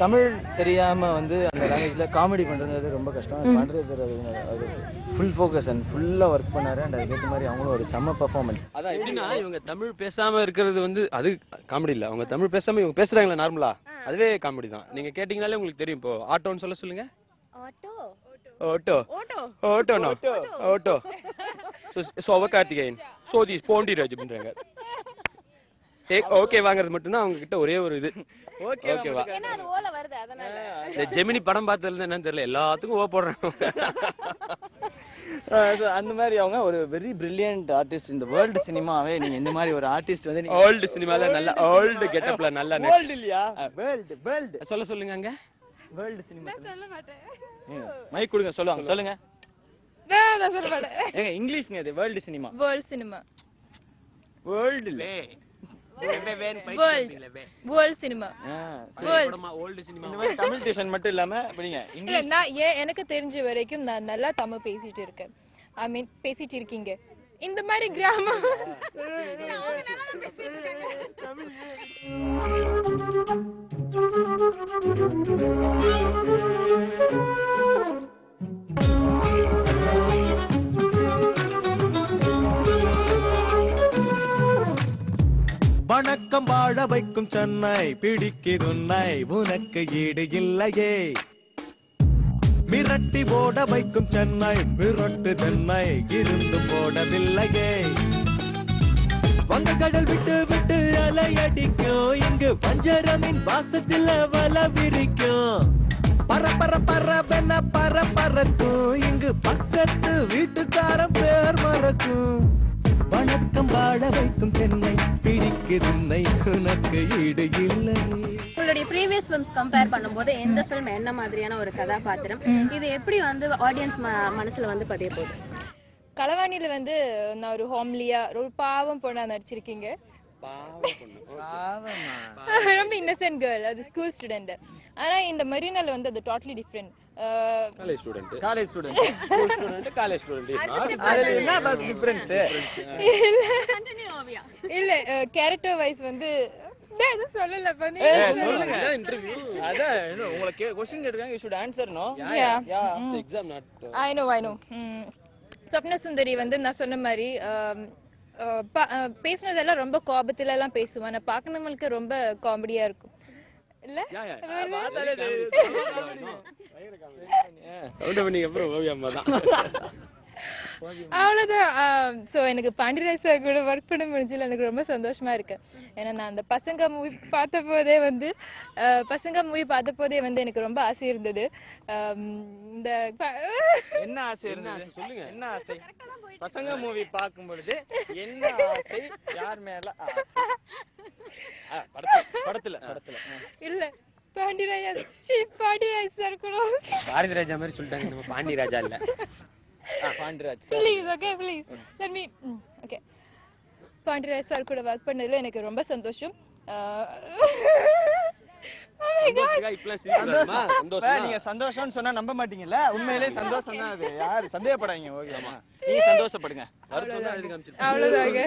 தமிழ் தெரியாம வந்து அந்த லாங்குவேஜ்ல காமெடி பண்றது ரொம்ப கஷ்டம். பாண்டியராஜ் சார் அது ஃபுல் ஃபோக்கஸ் அண்ட் ஃபுல்லா ஒர்க் பண்ணாரு. அண்ட் அதுக்கேற்ற மாதிரி அவங்களும் ஒரு செம்ம பெர்ஃபார்மன்ஸ். அதான் எப்படின்னா இவங்க தமிழ் பேசாம இருக்கிறது வந்து அது காமெடி இல்ல. அவங்க தமிழ் பேசாம இவங்க பேசுறாங்களா நார்மலா, அதுவே காமெடி தான். நீங்க கேட்டீங்கனாலே உங்களுக்கு தெரியும். இப்போ ஆட்டோன்னு சொல்லுங்க. ஆட்டோ ஓட்டோ ஓட்டோ ஓட்டோ சிவகார்த்திகேயன் சோதி பாண்டியராஜ் அப்படின்றாங்க. ஓகே வாங்குறது மட்டும்தான் அவங்க கிட்ட ஒரே ஒரு இது. ஓகேவா இந்த ஜெமினி படம் பார்த்ததுல என்னன்னு தெரியல, எல்லாத்துக்கும் ஓ போடுறாங்க. அந்த மாதிரி அவங்க ஒரு வெரி பிரில்லியன்ட் ஆர்டிஸ்ட். இந்த வேர்ல்டு சினிமாவே நீங்க இந்த மாதிரி ஒரு ஆர்டிஸ்ட் வந்து ஓல்டு சினிமால நல்ல ஓல்டு கெட்டப்ல நல்ல வேர்ல்டு இல்லையா, வேர்ல்டு சொல்லுங்க அங்க வேர்ல்டு சினிமா. சொல்ல மாட்டேன், மைக் கொடுங்க, சொல்லுங்க. நான் சொல்ல மாட்டேன். ஏங்க இங்கிலீஷ்ங்க, இது world cinema. World cinema, world இல்ல, வேர்ல்ட் சினிமா. Old cinema. இந்த மாதிரி தமிழ் டியூஷன் மட்டும் இல்லாம படிங்க இங்கிலீஷ். நான் எனக்கு தெரிஞ்ச வரைக்கும் நான் நல்லா தமிழ் பேசிட்டு இருக்கேன். ஐ மீன் பேசிட்டு இருக்கீங்க. இந்த மாதிரி கிராமம் வணக்கம் வாழ வைக்கும் சென்னை பிடிக்குதுன்னை உனக்கு ஈடு இல்லையே. மிரட்டி ஓட வைக்கும் சென்னை மிரட்டு தென்னை இருந்து போடவில்லையே. வங்கக்கடல் விட்டு விட்டு அலையடிக்கும் இங்கு பஞ்சரமின் வாசத்தில் வல விரிக்கும். பரப்பென பரப்பறக்கும் இங்கு பக்கத்து வீட்டுக்காரன் பேர் மறக்கும். வணக்கம் வாழ வைக்கும் சென்னை பிடிக்குதுன்னை உனக்கு ஈடு இல்லை. உங்களுடைய ப்ரீவியஸ் ஃபிலிம்ஸ் கம்பேர் பண்ணும்போது எந்த ஃபிலிம் என்ன மாதிரியான ஒரு கதாபாத்திரம், இது எப்படி வந்து ஆடியன்ஸ் மனசுல வந்து பதிய போகுது? களவாணியில வந்து நான் ஒரு ஹோம்லியா ஒரு பாவம் பொண்ணா நடிச்சிருக்கீங்க. ரொம்ப இன்னசென்ட் கேர்ள், அது ஸ்கூல் ஸ்டூடெண்ட். ஆனா இந்த மெரினால வந்து அது totally different. College student school student college student. அது என்ன டிஃபரன்ஸ்? இல்ல கேரக்டர் வைஸ் வந்து சொல்லல பண்ணி சொல்லுங்க. இன்டர்வியூ அதான் உங்களுக்கு question கேட்றாங்க, you should answer no. yeah exam not I know சொப்ன சுந்தரி வந்து நான் சொன்ன மாதிரி பேசுனதெல்லாம் ரொம்ப கோபத்துல எல்லாம் பேசுவேன். நான் பாக்குறவங்களுக்கு ரொம்ப காமெடியா இருக்கும் இல்ல. அவ்வளவுதான். சோ எனக்கு பாண்டியராஜ் சார் கூட ஒர்க் பண்ண முடிஞ்சதுல எனக்கு ரொம்ப சந்தோஷமா இருக்கு. ஏன்னா நான் அந்த பசங்க மூவி பார்த்த போதே வந்து எனக்கு ரொம்ப ஆசை இருந்தது. இந்த என்ன ஆசை இருந்தது சொல்லுங்க. என்ன ஆசை? பசங்க மூவி பார்க்கும் பொழுது என்ன ஆசை? யார் மேல படத்துல இல்ல பாண்டியராஜ் சார் கூட பாரதிராஜா மாதிரி சொல்லிட்டாங்க. நம்ம பாண்டியராஜா இல்ல, Pandiraj. Please let me okay. Pandiraj sir கூட ஒர்க் பண்ணதுல எனக்கு ரொம்ப சந்தோஷம். நீங்க சந்தோஷம்னு சொன்னா நம்ப மாட்டீங்கல்ல, உண்மையிலே சந்தோஷம் தான் அது. யாரு சந்தேகப்படாதீங்க. ஓகேமா, நீங்க சந்தோஷப்படுங்க. அவ்வளவுதாங்க.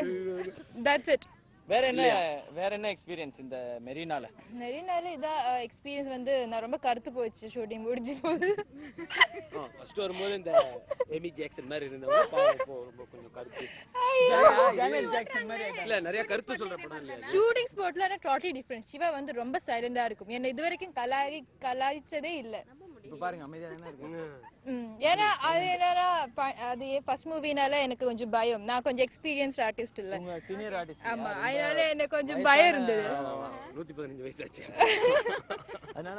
That's it. வேற என்ன எக்ஸ்பீரியன்ஸ் இந்த மெரினால இதா எக்ஸ்பீரியன்ஸ் வந்து நான் ரொம்ப கருத்து போச்சு ஷூட்டிங் முடிஞ்சு போது. ஃபர்ஸ்ட் வரும்போது இந்த எமி ஜாக்சன் மாதிரி இருந்தவங்க ரொம்ப கொஞ்சம் கருத்து இல்ல நிறைய கருத்து சொல்ற படம் இல்ல. ஷூட்டிங் ஸ்பாட்ல டோட்டலி டிஃபரண்ட். சிவா வந்து ரொம்ப சைலண்டா இருக்கும். என்ன இதுவரைக்கும் கலாய்ச்சதே இல்ல. பாருங்க அமைதியா தானே இருக்கு. ஏன்னா அது ஃபர்ஸ்ட் மூவினால எனக்கு கொஞ்சம் பயம். நான் கொஞ்சம் எக்ஸ்பீரியன்ஸ்ட் ஆர்டிஸ்ட் இல்ல, சீனியர் ஆர்டிஸ்ட். ஆமா, அதனால எனக்கு கொஞ்சம் பயம் இருந்தது. 115 வயசு ஆச்சு. அதனால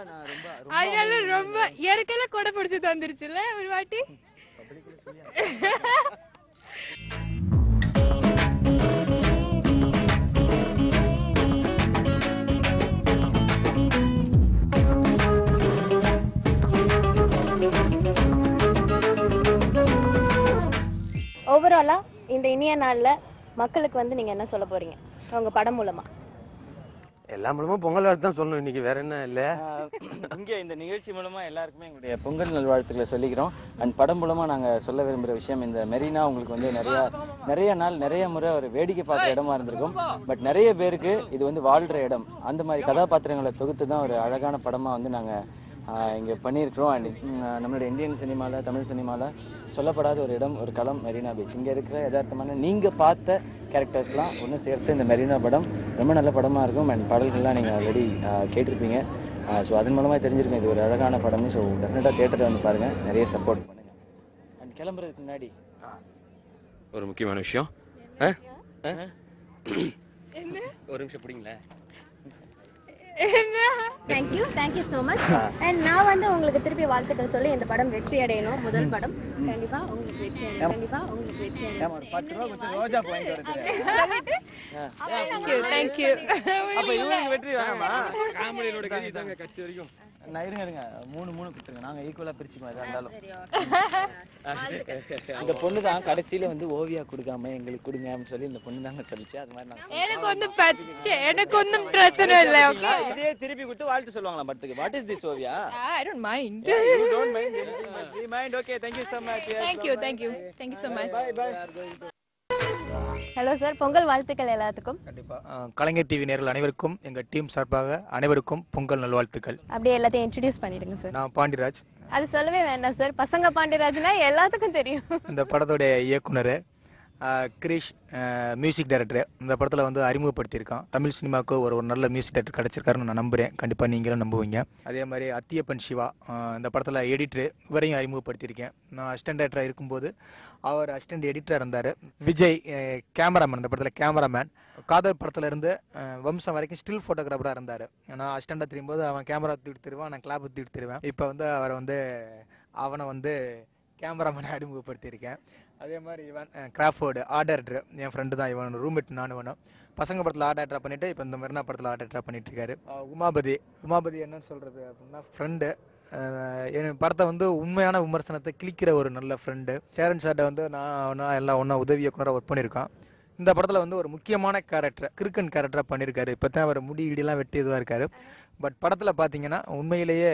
ரொம்ப எனக்கெல்லாம் கொடை பிடிச்சு தந்துருச்சுல்ல ஒரு வாட்டி. ஓவராலா இந்த இனிய நாள்ல மக்களுக்கு வந்து நீங்க என்ன சொல்ல போறீங்க உங்க படம் மூலமா? எல்லா மூலமும் பொங்கல் வாழ்த்து தான் சொல்லணும் இன்னைக்கு, வேற என்ன இல்ல. இங்கே இந்த நிகழ்ச்சி மூலமா எல்லாருக்குமே எங்களுடைய பொங்கல் நல்வாழ்த்துக்களை சொல்லிக்கிறோம். அண்ட் படம் மூலமா நாங்க சொல்ல விரும்புற விஷயம், இந்த மெரினா உங்களுக்கு வந்து நிறைய நாள் நிறைய முறை ஒரு வேடிக்கை பார்க்குற இடமா இருந்திருக்கும். பட் நிறைய பேருக்கு இது வந்து வாழ்ற இடம். அந்த மாதிரி கதாபாத்திரங்களை தொகுத்து தான் ஒரு அழகான படமா வந்து நாங்க இங்க பண்ணியிருக்கிறோம். அண்ட் நம்மளுடைய இந்தியன் சினிமால, தமிழ் சினிமால சொல்லப்படாத ஒரு இடம், ஒரு களம் மெரினா பீச். இங்க இருக்கிற யதார்த்தமான நீங்க பார்த்த கேரக்டர்ஸ்லாம் ஒன்று சேர்த்து இந்த மெரினா படம் ரொம்ப நல்ல படமா இருக்கும். அண்ட் பாடல்கள்லாம் நீங்க ஆல்ரெடி கேட்டிருப்பீங்க. ஸோ அதன் மூலமா தெரிஞ்சிருக்கும் இது ஒரு அழகான படம்னு. ஸோ டெஃபினட்டா தியேட்டர்ல வந்து பாருங்க, நிறைய சப்போர்ட் பண்ணுங்க. அண்ட் கிளம்புறதுக்கு முன்னாடி ஒரு முக்கியமான விஷயம். ஒரு நிமிஷம் பிடிங்களேன். Thank you so much. And நான் வந்து உங்களுக்கு திருப்பி வாழ்த்துக்கள் சொல்லி இந்த படம் வெற்றி அடையணும். முதல் படம் கண்டிப்பா உங்களுக்கு வெற்றி அடையணும். கண்டிப்பா உங்களுக்கு வெற்றி அடையணும். ஒரு 10 ரூபா கொடுத்து ரோஜா பாயிண்ட் தேங்க்யூ. அப்ப இவங்களுக்கு வெற்றி வேணாமா? காமெடியோட கதை தாங்க கட்சி வரைக்கும். நான் இருங்க 3 கொடுத்துருங்க, நாங்க ஈக்குவலா பிரிச்சுக்குவோம் எதா இருந்தாலும். இந்த பொண்ணு தான் கடைசியில வந்து ஓவியா கொடுக்காம எங்களுக்கு கொடுங்க அப்படின்னு சொல்லி இந்த பொண்ணு தாங்க சொல்லிச்சு. அது மாதிரி நாங்க எனக்கு ஒன்றும் பிரச்சனை இல்லை. இதே திருப்பி கொடுத்து வாழ்த்து சொல்லுவாங்களா படத்துக்கு? What is this Oviya? I don't mind. You don't mind anything much. We mind. Okay, thank you so much. Thank you so much. Bye. Hello sir, Pongal வாழ்த்துக்கள் எல்லாத்துக்கும். கண்டிப்பா கலைஞர் டிவி நேயர்கள் அனைவருக்கும் எங்க டீம் சார்பாக அனைவருக்கும் பொங்கல் நல்வாழ்த்துக்கள். அப்படியே எல்லாத்தையும் இன்ட்ரோடியூஸ் பண்ணிடுங்க சார். நான் பாண்டிராஜ். அது சொல்லவே வேண்டாம் சார், பசங்க பாண்டியராஜ்னா எல்லாத்துக்கும் தெரியும். இந்த படத்தோட இயக்குனர் கிரீஷ், மியூசிக் டைரக்டர். இந்த படத்தில் வந்து அறிமுகப்படுத்தியிருக்கான். தமிழ் சினிமாவுக்கு ஒரு நல்ல மியூசிக் டைரக்டர் கிடைச்சிருக்காருன்னு நான் நம்புறேன். கண்டிப்பாக நீங்களும் நம்புவீங்க. அதே மாதிரி அத்தியப்பன் சிவா இந்த படத்தில் எடிட்டர், இவரையும் அறிமுகப்படுத்தியிருக்கேன். நான் அசிஸ்டன்ட் டைரக்டராக இருக்கும்போது அவர் அசிஸ்டன்ட் எடிட்டராக இருந்தார். விஜய் கேமராமேன், இந்த படத்தில் கேமராமேன். காதல் படத்தில் இருந்து வம்சம் வரைக்கும் ஸ்டில் ஃபோட்டோகிராஃபராக இருந்தார். நான் அசிஸ்டண்டாக தெரியும்போது அவன் கேமரா தூக்கிட்டு தருவான், நான் கிளாப் தூக்கிட்டு தருவேன். இப்போ வந்து அவனை வந்து கேமராமேனை அறிமுகப்படுத்தியிருக்கேன். அதே மாதிரி இவன் கிராஃபோர்டு ஆர்டர், என் ஃப்ரெண்டு தான். இவன் ரூம்மேட் நான் வேணும். பசங்க படத்தில் ஆர்டரா பண்ணிட்டு இப்போ இந்த மெரினா படத்தில் ஆர்டரா பண்ணிட்டு இருக்காரு. உமாபதி என்னன்னு சொல்றது அப்படின்னா ஃப்ரெண்டு. என் படத்தை வந்து உண்மையான விமர்சனத்தை கிளிக்கிற ஒரு நல்ல ஃப்ரெண்டு. சேரன் சார்ட்ட வந்து நான் எல்லாம் ஒன்றா உதவி இயக்குனராக ஒர்க் பண்ணியிருக்கான். இந்த படத்தில் வந்து ஒரு முக்கியமான கேரக்டர், கிறுக்கன் கேரக்டராக பண்ணியிருக்காரு. இப்போ தான் அவர் முடி இடியெல்லாம் வெட்டி இதுவாக இருக்காரு. பட் படத்தில் பார்த்தீங்கன்னா உண்மையிலேயே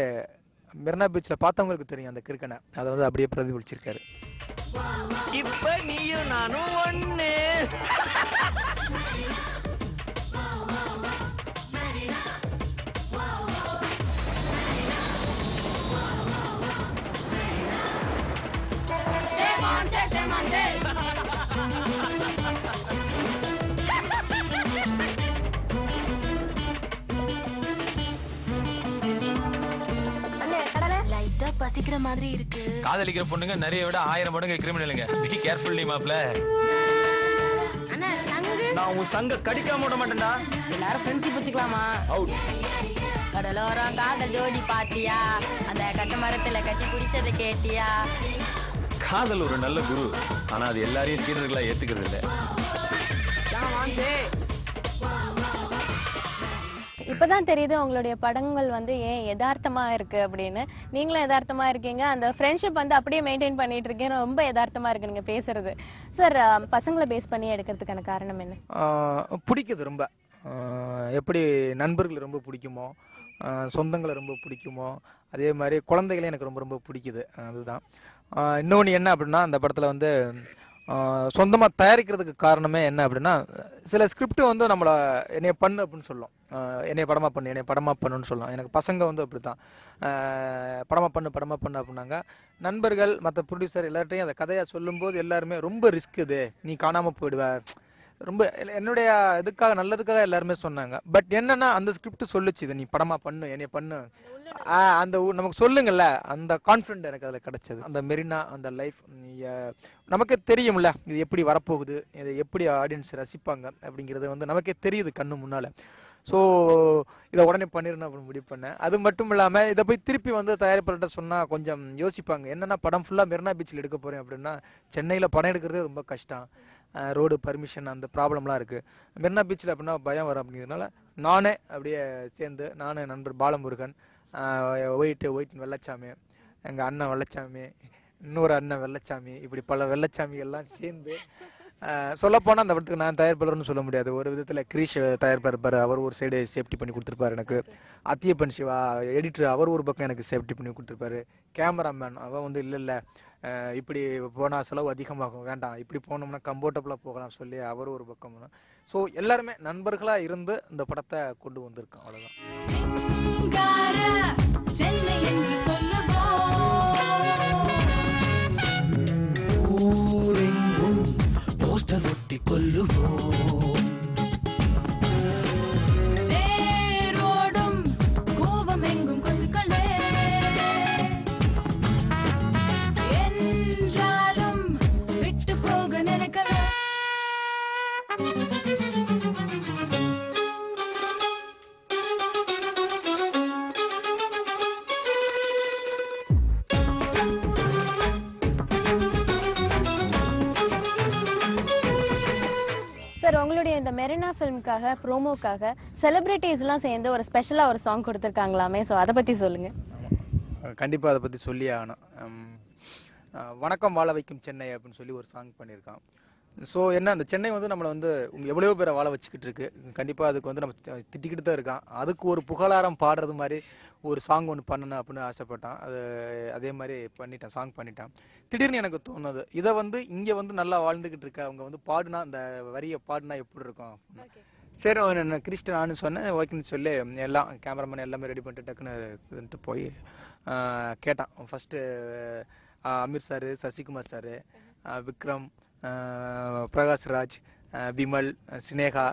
மெரினா பீச்சில் பார்த்தவங்களுக்கு தெரியும் அந்த கிறுக்கனை. அதை வந்து அப்படியே பிரதிபலிச்சிருக்காரு. இப்ப நீயும் நானும் ஒண்ணு. பசிக்கிற மாதிரி இருக்கு. காதலிக்கிற பொண்ணுங்க நிறைய விட 1000 மடங்கு கிரிமினலுங்க. பி கேர்ஃபுல் நீ மாப்ள. அண்ணா சங்கு. நான் உன் சங்க கடிக்காம விட மாட்டேன்டா. எல்லாரும் ஃப்ரெண்ட்ஷிப் வச்சுக்கலாமா? அவுட். கடலோரம் காதல் ஜோடி பாத்தியா? அந்த கட்டு மரத்துல கட்டி குடிச்சதை கேட்டியா? காதல் ஒரு நல்ல குரு, ஆனா அது எல்லாரையும் சீடர்களா ஏத்துக்கிறது இல்ல. இப்பதான் தெரியுது உங்களுடைய படங்கள் வந்து ஏன் யதார்த்தமா இருக்கு அப்படின்னு. நீங்களும் யதார்த்தமா இருக்கீங்க, அந்த ஃப்ரெண்ட்ஷிப் வந்து அப்படியே மெயின்டைன் பண்ணிட்டு இருக்கீங்க. ரொம்ப யதார்த்தமா இருக்கு நீங்க பேசுறது. சார், பசங்களை பேஸ் பண்ணி எடுக்கிறதுக்கான காரணம் என்ன? பிடிக்குது ரொம்ப. எப்படி நண்பர்கள் ரொம்ப பிடிக்குமோ, சொந்தங்களை ரொம்ப பிடிக்குமோ, அதே மாதிரி குழந்தைகளே எனக்கு ரொம்ப ரொம்ப பிடிக்குது. அதுதான். இன்னொன்று என்ன அப்படின்னா, அந்த படத்தில் வந்து சொந்தமாக தயாரிக்கிறதுக்கு காரணமே என்ன அப்படின்னா, சில ஸ்கிரிப்ட் வந்து நம்மளை என்னைய பண்ணு அப்படின்னு சொல்லும். என்னைய படமாக பண்ணுன்னு சொல்லலாம். எனக்கு பசங்க வந்து அப்படி தான் படமாக பண்ணு அப்படின்னாங்க. நண்பர்கள் மற்ற ப்ரொடியூசர் எல்லார்ட்டையும் அந்த கதையாக சொல்லும்போது எல்லாருமே ரொம்ப ரிஸ்க், இது நீ காணாமல் போயிடுவ, ரொம்ப என்னுடைய இதுக்காக நல்லதுக்காக எல்லாருமே சொன்னாங்க. பட் என்னன்னா அந்த ஸ்கிரிப்ட் சொல்லுச்சு, இதை நீ படமாக பண்ணு, என்னைய பண்ணு, அந்த நமக்கு சொல்லுங்கல்ல, அந்த கான்ஃபிடென்ட் எனக்கு அதில் கிடைச்சது. அந்த மெரினா, அந்த லைஃப் நமக்கே தெரியும்ல, இது எப்படி வரப்போகுது, இதை எப்படி ஆடியன்ஸ் ரசிப்பாங்க அப்படிங்கிறது வந்து நமக்கே தெரியுது கண்ணு முன்னால. ஸோ இதை உடனே பண்ணிடணும் அப்படின்னு முடிவு பண்ணேன். அது மட்டும் இல்லாமல் இதை போய் திருப்பி வந்து தயாரிப்பாளர்கிட்ட சொன்னால் கொஞ்சம் யோசிப்பாங்க. என்னன்னா படம் ஃபுல்லாக மெரினா பீச்சில் எடுக்க போகிறேன் அப்படின்னா சென்னையில் படம் எடுக்கிறதே ரொம்ப கஷ்டம். ரோடு பர்மிஷன் அந்த ப்ராப்ளம்லாம் இருக்குது. மெரினா பீச்சில் அப்படின்னா பயம் வரும். அப்படிங்கிறதுனால நானே அப்படியே சேர்ந்து, நானே நண்பர் பாலமுருகன், ஒயிட் வெள்ளச்சாமி, எங்கள் அண்ணன் வெள்ளச்சாமி, இன்னொரு அண்ணன் வெள்ளச்சாமி, இப்படி பல வெள்ளச்சாமி எல்லாம் சேர்ந்து சொல்லப்போனால் அந்த படத்துக்கு நான் தயாரிப்பாளர்னு சொல்ல முடியாது. ஒரு விதத்தில் கிரீஷ் தயாரிப்பார், அவர் ஒரு சைடு சேஃப்டி பண்ணி கொடுத்துருப்பாரு எனக்கு. அத்தியப்பன் சிவா எடிட்டர், அவர் ஒரு பக்கம் எனக்கு சேஃப்டி பண்ணி கொடுத்துருப்பாரு. கேமராமேன் அவன் வந்து இல்லை இப்படி போனால் செலவு அதிகமாகும், வேண்டாம் இப்படி போனோம்னா கம்ஃபர்டபுளாக போகலாம் சொல்லி அவர் ஒரு பக்கம். ஸோ எல்லாருமே நண்பர்களாக இருந்து இந்த படத்தை கொண்டு வந்திருக்கோம். அவ்வளோதான். போஸ்டர் ஒட்டி கொல்லுவோம், வேரோடும் கோபம் எங்கும் கொசுக்களே என்றாலும் விட்டு போக நினைக்கல. சார், உங்களுடைய இந்த மெரினா ஃபிலிம்காக ப்ரோமோக்காக செலிபிரிட்டிஸ்லாம் சேர்ந்து ஒரு ஸ்பெஷலா ஒரு சாங் கொடுத்துருக்காங்களாமே, ஸோ அதை பத்தி சொல்லுங்க. கண்டிப்பாக அதை பற்றி சொல்லி ஆகணும். வணக்கம் வாழ வைக்கும் சென்னை அப்படின்னு சொல்லி ஒரு சாங் பண்ணியிருக்கான். ஸோ என்ன, அந்த சென்னை வந்து நம்மளை வந்து எவ்வளோ பேரை வாழ வச்சுக்கிட்டு இருக்கு. கண்டிப்பாக அதுக்கு வந்து நம்ம திட்டிக்கிட்டு தான் இருக்கான். அதுக்கு ஒரு புகழாரம் பாடுறது மாதிரி ஒரு சாங் ஒன்று பண்ணணும் அப்படின்னு ஆசைப்பட்டான். அதே மாதிரி பண்ணிட்டான், சாங் பண்ணிட்டான். திடீர்னு எனக்கு தோணுது, இதை வந்து இங்கே வந்து நல்லா வாழ்ந்துக்கிட்டு இருக்க அவங்க வந்து பாடுனா, அந்த வரியை பாடுனா எப்படி இருக்கும். சரி, கிறிஸ்டன் ஆனு சொன்னேன், ஓகேன்னு சொல்லி எல்லாம் கேமராமேன் எல்லாமே ரெடி பண்ணிட்டு டக்குன்னு போய் கேட்டான். First Ameer sir, Sasikumar sir, Vikram, Prakash Raj, Vimal, Sneha,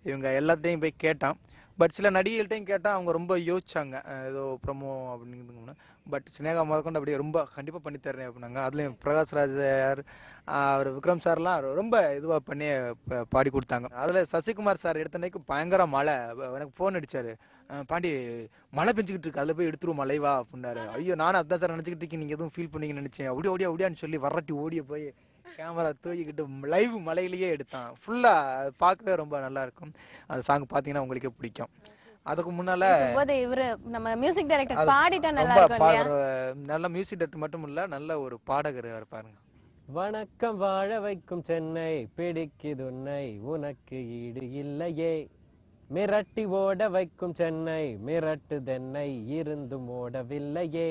இவங்க எல்லாத்தையும் போய் கேட்டான். பட் சில நடிகைகள்ட்டையும் கேட்டால் அவங்க ரொம்ப யோசிச்சாங்க, ஏதோ ப்ரமோ அப்படிங்கிறது. பட் சினேகா முதற்கொண்டு அப்படியே ரொம்ப கண்டிப்பாக பண்ணித்தரேன் அப்படின்னாங்க. அதுலேயும் பிரகாஷ்ராஜ் சார், அவர் விக்ரம் சார்லாம் ரொம்ப இதுவாக பண்ணி பாடி கொடுத்தாங்க. அதில் சசிகுமார் சார் எடுத்தனைக்கு பயங்கர மழை. எனக்கு ஃபோன் அடிச்சாரு, பாண்டி மழை பெஞ்சுக்கிட்டு இருக்கு, அதில் போய் எடுத்துருவோம் மலைவா அப்படின்னாரு. ஐயோ, நானும் அதான் சார் நினச்சிக்கிட்டு இருக்கேன், நீங்கள் எதுவும் ஃபீல் பண்ணீங்கன்னு நினச்சேன். ஓடியான்னு சொல்லி வரட்டி ஓடிய போய் கேமரா தூக்கிக்கிட்டு லைவ் மலையிலேயே எடுத்தான். ஃபுல்லா பார்க்கவே ரொம்ப நல்லா இருக்கும். அந்த சாங் பாத்தீங்கன்னா உங்களுக்கே பிடிக்கும். அதுக்கு முன்னால இவரு நம்ம மியூசிக் டைரக்டர் பாடிட்டா நல்லா இருக்கும். நல்ல மியூசிக் டைரக்டர் மட்டும் இல்ல, நல்ல ஒரு பாடகர் பாருங்க. வணக்கம் வாழ வைக்கும் சென்னை, பிடிக்குது உன்னை உனக்கு ஈடு இல்லையே. மிரட்டி ஓட வைக்கும் சென்னை, மிரட்டு தென்னை இருந்தும் ஓடவில்லையே.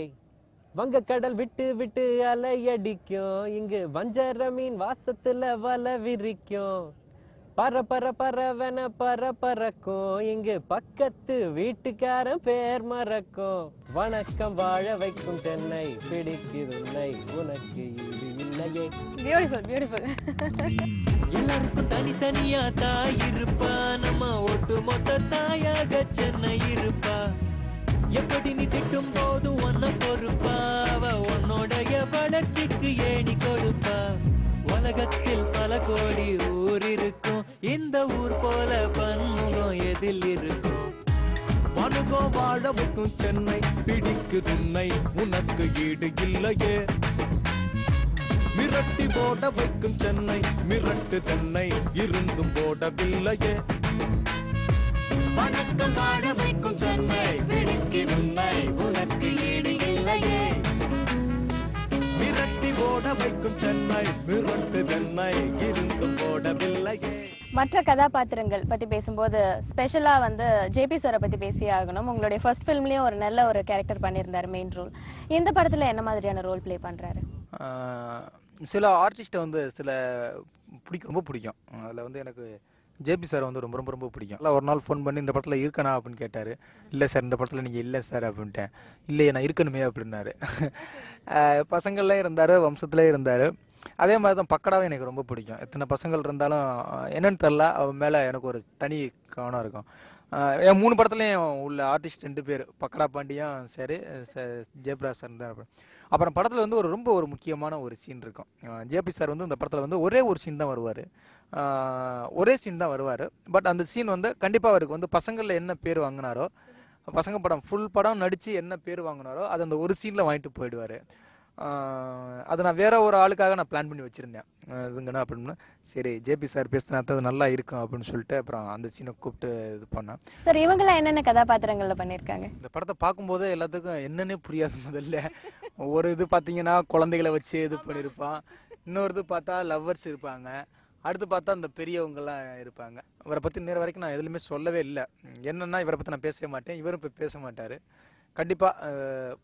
வங்க கடல் விட்டு விட்டு அலையடிக்கும், இங்கு வஞ்சர மீன் வாசத்துல வல விரிக்கும். பரவென பறக்கும், இங்கு பக்கத்து வீட்டுக்காரன் பேர் மறக்கும். வணக்கம் வாழ வைக்கும் சென்னை, பிடிக்குது உன்னை உனக்கு ஈடு இல்லையே. Beautiful beautiful. எல்லாருக்கும் தனித்தனியா தாய் இருப்பா, நம்ம ஒட்டு மொத்த தாயாக சென்னை இருப்பா. எப்படி நீ திட்டும் போது ஒன்ன பொறுப்பா, அவ உன்னோடைய வளர்ச்சிக்கு ஏணி கொடுப்பா. உலகத்தில் பல கோடி ஊர் இருக்கும், இந்த ஊர் போல பன்முகம் எதில் இருக்கும். வணக்கம் வாழ வைக்கும் சென்னை, பிடிக்குது உன்னை உனக்கு ஈடு இல்லையே. மிரட்டி போட வைக்கும் சென்னை, மிரட்டு தென்னை இருந்தும் போடவில்லையே. வணக்கம் வாழ வைக்கும் சென்னை, பிடிக்குது உன்னை உனக்கு ஈடு இல்லையே. மிரட்டி போட வைக்கும் சென்னை, மிரட்டு தென்னை இருந்தும் போடவில்லையே. மற்ற கதாபாத்திரங்கள் பத்தி பேசும்போது ஸ்பெஷலா வந்து ஜேபி சாரை பத்தி பேசியே ஆகணும். உங்களுடைய ஃபர்ஸ்ட் ஃபிலிம்லயும் ஒரு நல்ல ஒரு கேரக்டர் பண்ணியிருந்தாரு, மெயின் ரோல். இந்த படத்துல என்ன மாதிரியான ரோல் பிளே பண்றாரு? சில ஆர்டிஸ்ட்டை வந்து சில ரொம்ப பிடிக்கும். அதில் வந்து எனக்கு ஜேபி சார் வந்து ரொம்ப ரொம்ப ரொம்ப பிடிக்கும். ஒரு நாள் ஃபோன் பண்ணி இந்த படத்தில் இருக்கணா அப்படின்னு கேட்டார். இல்லை சார், இந்த படத்தில் நீங்கள் இல்லை சார் அப்படின்ட்டேன். இல்லையே, நான் இருக்கணுமே அப்படின்னாரு. பசங்கள்லேயும் இருந்தார், வம்சத்துலேயும் இருந்தார். அதே மாதிரி தான் பக்கடாவும் எனக்கு ரொம்ப பிடிக்கும். எத்தனை பசங்கள் இருந்தாலும் என்னன்னு தெரில, அவன் மேலே எனக்கு ஒரு தனி கவனம் இருக்கும். என் 3 படத்துலையும் உள்ள ஆர்டிஸ்ட் 2 பேர், பக்கடா பாண்டியும் சரி, ஜெயபிரகாஷ் சார் தான். அப்புறம் படத்தில் வந்து ரொம்ப ஒரு முக்கியமான ஒரு சீன் இருக்கும். ஜேபி சார் வந்து இந்த படத்தில் வந்து ஒரே ஒரு சீன் தான் வருவார். ஒரே சீன் தான் வருவார். பட் அந்த சீன் வந்து கண்டிப்பாக அவருக்கு வந்து பசங்களில் என்ன பேர் வாங்கினாரோ, பசங்க படம் ஃபுல் படம் நடித்து என்ன பேர் வாங்கினாரோ அது அந்த ஒரு சீனில் வாங்கிட்டு போயிடுவார். அதை நான் வேற ஒரு ஆளுக்காக நான் பிளான் பண்ணி வச்சுருந்தேன். இதுங்கண்ணா அப்படின்னா சரி ஜேபி சார் பேசினா அது நல்லா இருக்கும் அப்படின்னு சொல்லிட்டு அப்புறம் அந்த சீனை கூப்பிட்டு இது பண்ணேன். சார், இவங்கெல்லாம் என்னென்ன கதாபாத்திரங்கள்ல பண்ணியிருக்காங்க? இந்த படத்தை பார்க்கும்போது எல்லாத்துக்கும் என்னன்னே புரியாது. முதல்ல ஒரு இது பார்த்தீங்கன்னா குழந்தைகளை வச்சு இது பண்ணியிருப்பான், இன்னொரு இது பார்த்தா லவ்வர்ஸ் இருப்பாங்க, அடுத்து பார்த்தா அந்த பெரியவங்கெல்லாம் இருப்பாங்க. இவரை பற்றி நேர வரைக்கும் நான் எதுலையுமே சொல்லவே இல்லை. என்னன்னா இவரை பற்றி நான் பேசவே மாட்டேன், இவரும் இப்போ பேச மாட்டார். கண்டிப்பாக